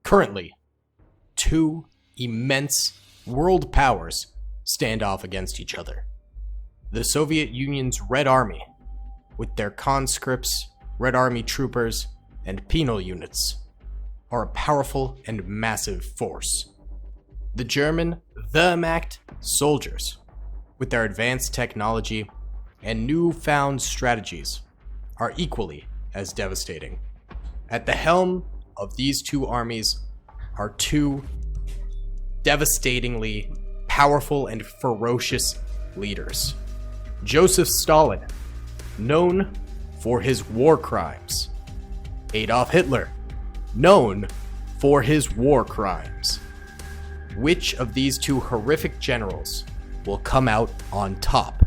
Currently, two immense world powers stand off against each other. The Soviet Union's Red Army, with their conscripts, Red Army troopers, and penal units, are a powerful and massive force. The German Wehrmacht soldiers, with their advanced technology and newfound strategies, are equally as devastating. At the helm of these two armies are two devastatingly powerful and ferocious leaders. Joseph Stalin, known for his war crimes. Adolf Hitler, known for his war crimes. Which of these two horrific generals will come out on top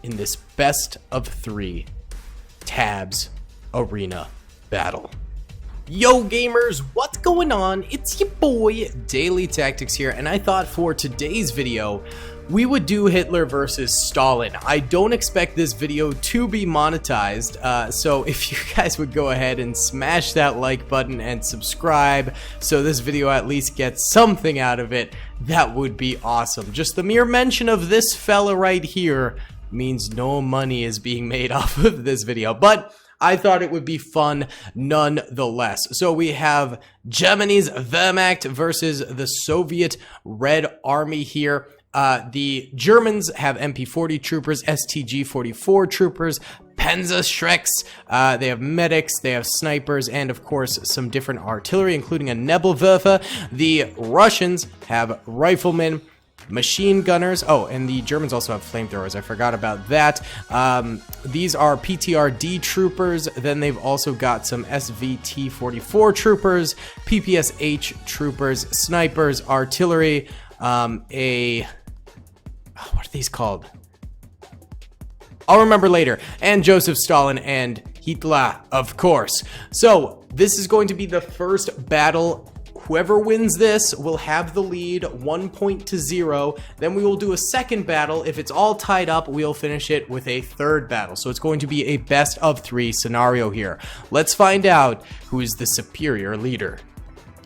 in this best of 3 Tabs Arena battle? Yo gamers, what's going on? It's your boy Daily Tactics here, and I thought for today's video we would do Hitler versus Stalin. I don't expect this video to be monetized, so if you guys would go ahead and smash that like button and subscribe so this video at least gets something out of it, that would be awesome. Just the mere mention of this fella right here means no money is being made off of this video, but I thought it would be fun nonetheless. So we have Germany's Wehrmacht versus the Soviet Red Army here. The Germans have MP-40 troopers, STG-44 troopers, Panzerschrecks, they have medics, they have snipers, and of course some different artillery, including a Nebelwerfer. The Russians have riflemen, machine gunners. Oh, and the Germans also have flamethrowers. I forgot about that. These are PTRD troopers. Then they've also got some SVT-44 troopers, PPSH troopers, snipers, artillery, what are these called? I'll remember later. And Joseph Stalin and Hitler, of course. So this is going to be the first battle. Whoever wins this will have the lead 1 point to 0. Then we will do a second battle. If it's all tied up, we'll finish it with a third battle. So it's going to be a best of 3 scenario here. Let's find out who is the superior leader.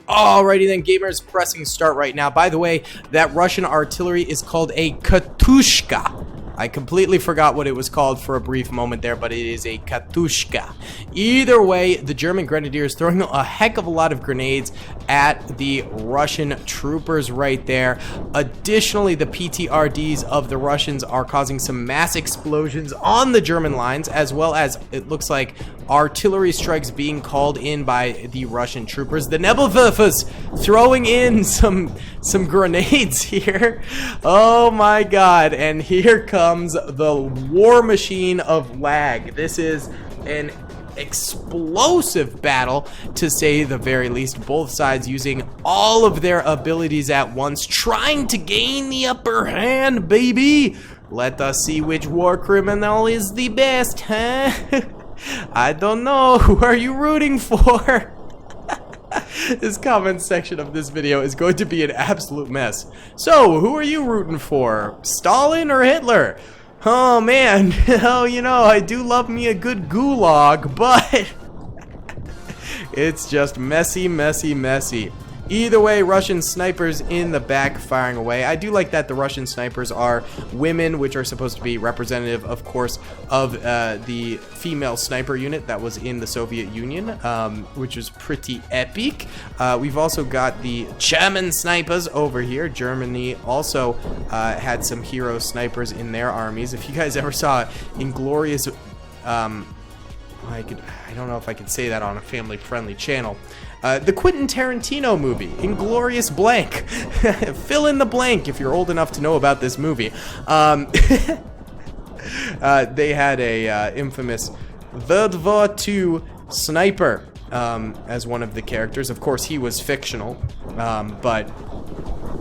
Alrighty then, gamers, pressing start right now. By the way, that Russian artillery is called a Katushka. I completely forgot what it was called for a brief moment there, but it is a Katushka. Either way, the German grenadiers throwing a heck of a lot of grenades at the Russian troopers right there. Additionally, the PTRDs of the Russians are causing some mass explosions on the German lines, as well as it looks like artillery strikes being called in by the Russian troopers. The Nebelwerfers throwing in some grenades here. Oh my god, and here comes the war machine of lag. This is an explosive battle, to say the very least. Both sides using all of their abilities at once, trying to gain the upper hand, baby. Let us see which war criminal is the best, huh? I don't know. Who are you rooting for? This comment section of this video is going to be an absolute mess. So, who are you rooting for? Stalin or Hitler? Oh man, oh, you know, I do love me a good gulag, but it's just messy, messy, messy. Either way, Russian snipers in the back firing away. I do like that the Russian snipers are women, which are supposed to be representative, of course, of the female sniper unit that was in the Soviet Union, which was pretty epic. We've also got the German snipers over here. Germany also had some hero snipers in their armies. If you guys ever saw Inglorious, I don't know if I could say that on a family-friendly channel. The Quentin Tarantino movie, Inglorious Blank. Fill in the blank if you're old enough to know about this movie. They had a infamous WW2 sniper as one of the characters. Of course, he was fictional, but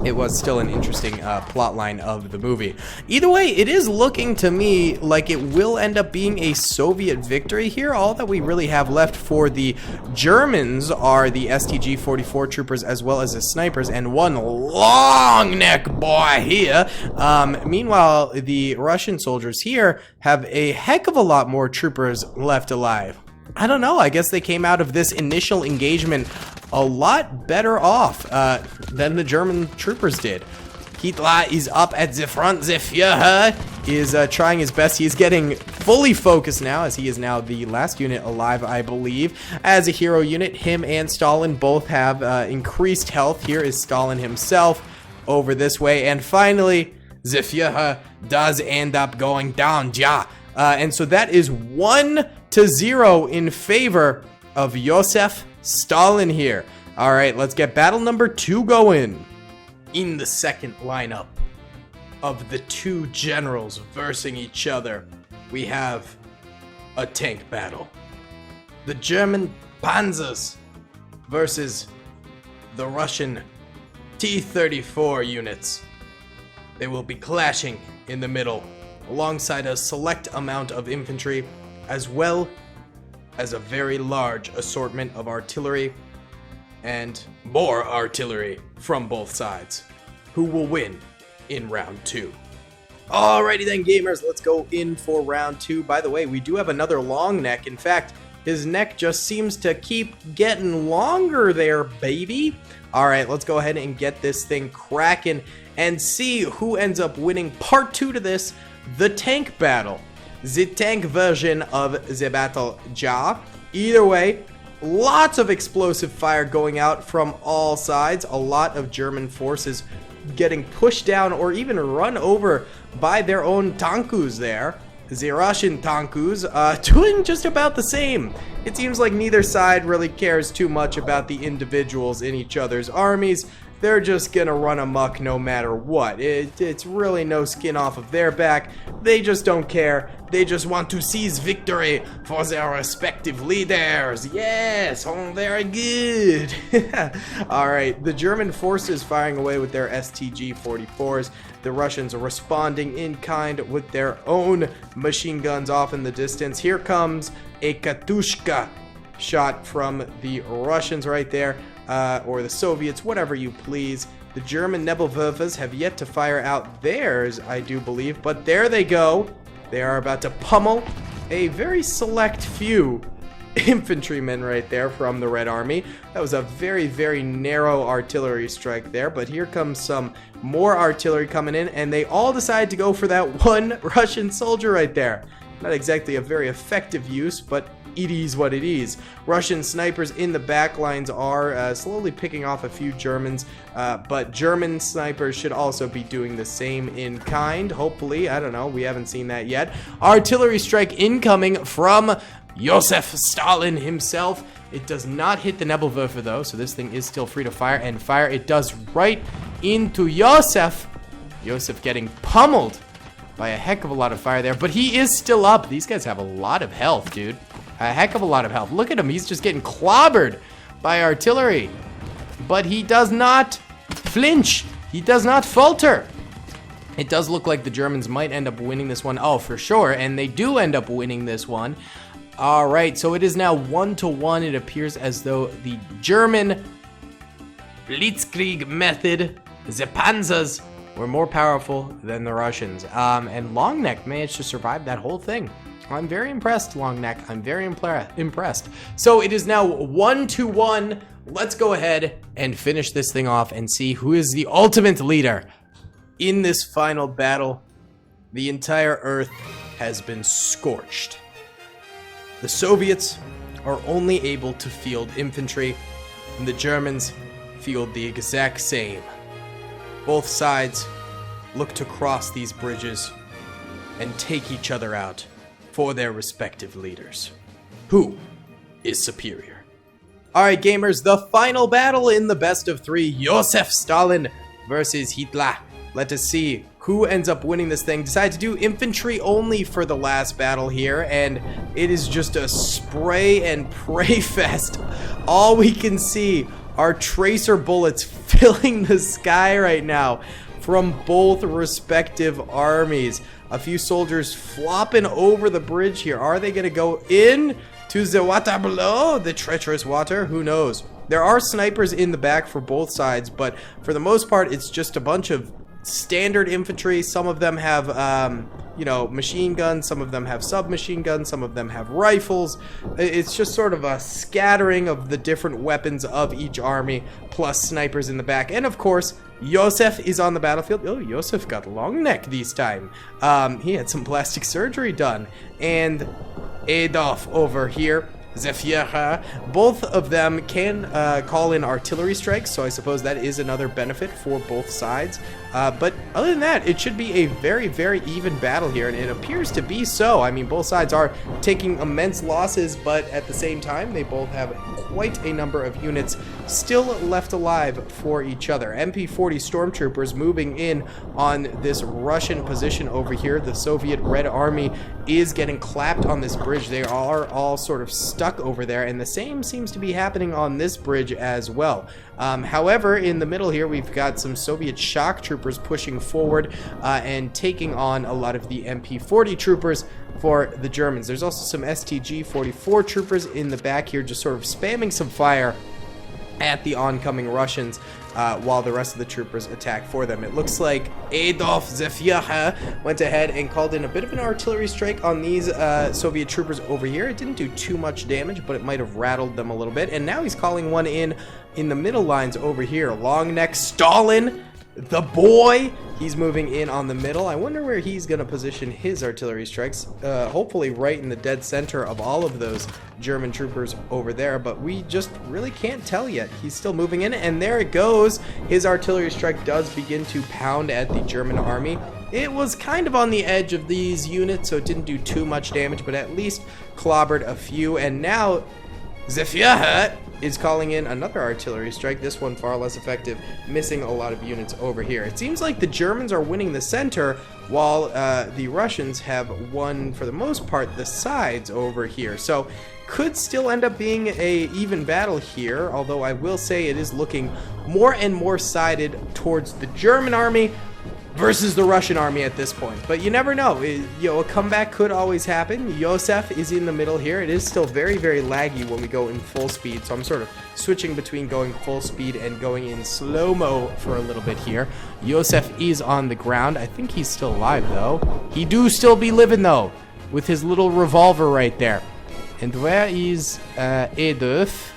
it was still an interesting plot line of the movie. Either way, it is looking to me like it will end up being a Soviet victory here. All that we really have left for the Germans are the STG-44 troopers as well as the snipers, and one long neck boy here. Meanwhile, the Russian soldiers here have a heck of a lot more troopers left alive. I don't know, I guess they came out of this initial engagement a lot better off than the German troopers did. Hitler is up at the front. The Führer is trying his best. He is getting fully focused now, as he is now the last unit alive, I believe. As a hero unit, him and Stalin both have increased health. Here is Stalin himself over this way. And finally, the Führer does end up going down. Ja. And so that is 1-0 in favor of Joseph Stalin here. All right, let's get battle number 2 going. In the second lineup of the two generals versing each other, we have a tank battle. The German Panzers versus the Russian T-34 units. They will be clashing in the middle, alongside a select amount of infantry, as well as a very large assortment of artillery and more artillery from both sides. Who will win in round 2? Alrighty then, gamers, let's go in for round 2. By the way, we do have another long neck. In fact, his neck just seems to keep getting longer there, baby. Alright, let's go ahead and get this thing cracking and see who ends up winning part 2 to this, the tank battle. The tank version of the battle, ja. Either way, lots of explosive fire going out from all sides. A lot of German forces getting pushed down or even run over by their own tankus there. The Russian tankus doing just about the same. It seems like neither side really cares too much about the individuals in each other's armies. They're just gonna run amok no matter what. It's really no skin off of their back. They just don't care. They just want to seize victory for their respective leaders. Yes, oh, very good. Alright, the German forces firing away with their STG-44s. The Russians are responding in kind with their own machine guns off in the distance. Here comes a Katushka shot from the Russians right there. Or the Soviets, whatever you please. The German Nebelwerfers have yet to fire out theirs, I do believe, but there they go. They are about to pummel a very select few infantrymen right there from the Red Army. That was a very, very narrow artillery strike there, but here comes some more artillery coming in, and they all decide to go for that one Russian soldier right there. Not exactly a very effective use, but it is what it is. Russian snipers in the back lines are slowly picking off a few Germans, but German snipers should also be doing the same in kind, hopefully. I don't know, we haven't seen that yet. Artillery strike incoming from Joseph Stalin himself. It does not hit the Nebelwerfer though, so this thing is still free to fire, and fire it does right into Joseph. Joseph getting pummeled by a heck of a lot of fire there, but he is still up. These guys have a lot of health, dude. A heck of a lot of health. Look at him. He's just getting clobbered by artillery. But he does not flinch. He does not falter. It does look like the Germans might end up winning this one. Oh, for sure. And they do end up winning this one. All right. So it is now 1-1. It appears as though the German Blitzkrieg method, the Panzers, were more powerful than the Russians. And Longneck managed to survive that whole thing. I'm very impressed, Longneck. I'm very impressed. So it is now 1-1. Let's go ahead and finish this thing off and see who is the ultimate leader in this final battle. The entire Earth has been scorched. The Soviets are only able to field infantry, and the Germans field the exact same. Both sides look to cross these bridges and take each other out for their respective leaders. Who is superior? Alright, gamers, the final battle in the best of 3, Joseph Stalin versus Hitler. Let us see who ends up winning this thing. Decided to do infantry only for the last battle here, and it is just a spray and pray fest. All we can see are tracer bullets filling the sky right now from both respective armies. A few soldiers flopping over the bridge here. Are they going to go in to the water below? The treacherous water? Who knows? There are snipers in the back for both sides, but for the most part, it's just a bunch of standard infantry. Some of them have, you know, machine guns. Some of them have submachine guns. Some of them have rifles. It's just sort of a scattering of the different weapons of each army, plus snipers in the back. And of course, Joseph is on the battlefield. Oh, Joseph got long neck this time. He had some plastic surgery done. And Adolf over here, Zephyr, both of them can call in artillery strikes, so I suppose that is another benefit for both sides. But other than that, it should be a very, very even battle here, and it appears to be so. I mean, both sides are taking immense losses, but at the same time, they both have quite a number of units still left alive for each other. MP-40 stormtroopers moving in on this Russian position over here. The Soviet Red Army is getting clapped on this bridge. They are all sort of stuck over there, and the same seems to be happening on this bridge as well. However, in the middle here, we've got some Soviet shock troopers pushing forward and taking on a lot of the MP-40 troopers for the Germans. There's also some STG-44 troopers in the back here, just sort of spamming some fire at the oncoming Russians while the rest of the troopers attack for them. It looks like Adolf Zephyr went ahead and called in a bit of an artillery strike on these Soviet troopers over here. It didn't do too much damage, but it might have rattled them a little bit. And now he's calling one in the middle lines over here. Long neck Stalin, the boy, he's moving in on the middle. I wonder where he's going to position his artillery strikes. Hopefully right in the dead center of all of those German troopers over there, but we just really can't tell yet. He's still moving in, and there it goes. His artillery strike does begin to pound at the German army. It was kind of on the edge of these units, so it didn't do too much damage, but at least clobbered a few. And now Zephyr is calling in another artillery strike, this one far less effective, missing a lot of units over here. It seems like the Germans are winning the center, while the Russians have won, for the most part, the sides over here. So could still end up being a even battle here, although I will say it is looking more and more sided towards the German army versus the Russian army at this point. But you never know. You know, a comeback could always happen. Joseph is in the middle here. It is still very, very laggy when we go in full speed, so I'm sort of switching between going full speed and going in slow-mo for a little bit here. Joseph is on the ground. I think he's still alive, though. He do still be living, though, with his little revolver right there. And where is Adolf?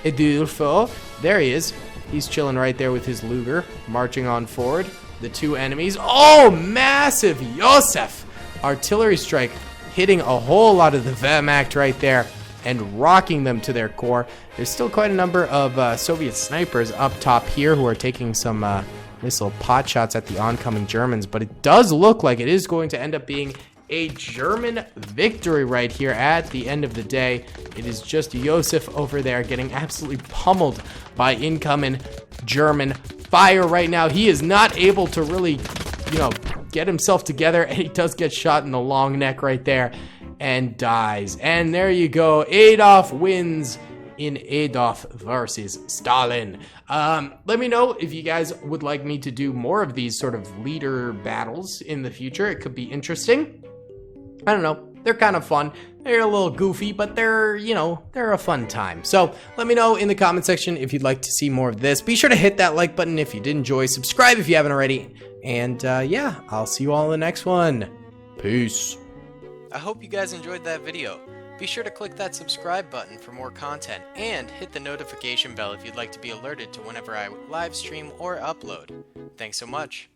Adolfo. There he is. He's chilling right there with his Luger, marching on forward. The two enemies. Oh, massive Joseph! Artillery strike hitting a whole lot of the Wehrmacht right there and rocking them to their core. There's still quite a number of Soviet snipers up top here who are taking some missile pot shots at the oncoming Germans, but it does look like it is going to end up being a German victory right here at the end of the day. It is just Joseph over there getting absolutely pummeled by incoming German fire right now. He is not able to really, you know, get himself together, and he does get shot in the long neck right there and dies. And there you go. Adolf wins in Adolf versus Stalin. Let me know if you guys would like me to do more of these sort of leader battles in the future. It could be interesting. I don't know. They're kind of fun. They're a little goofy, but they're, you know, they're a fun time. So let me know in the comment section if you'd like to see more of this. Be sure to hit that like button if you did enjoy. Subscribe if you haven't already. And yeah, I'll see you all in the next one. Peace. I hope you guys enjoyed that video. Be sure to click that subscribe button for more content and hit the notification bell if you'd like to be alerted to whenever I live stream or upload. Thanks so much.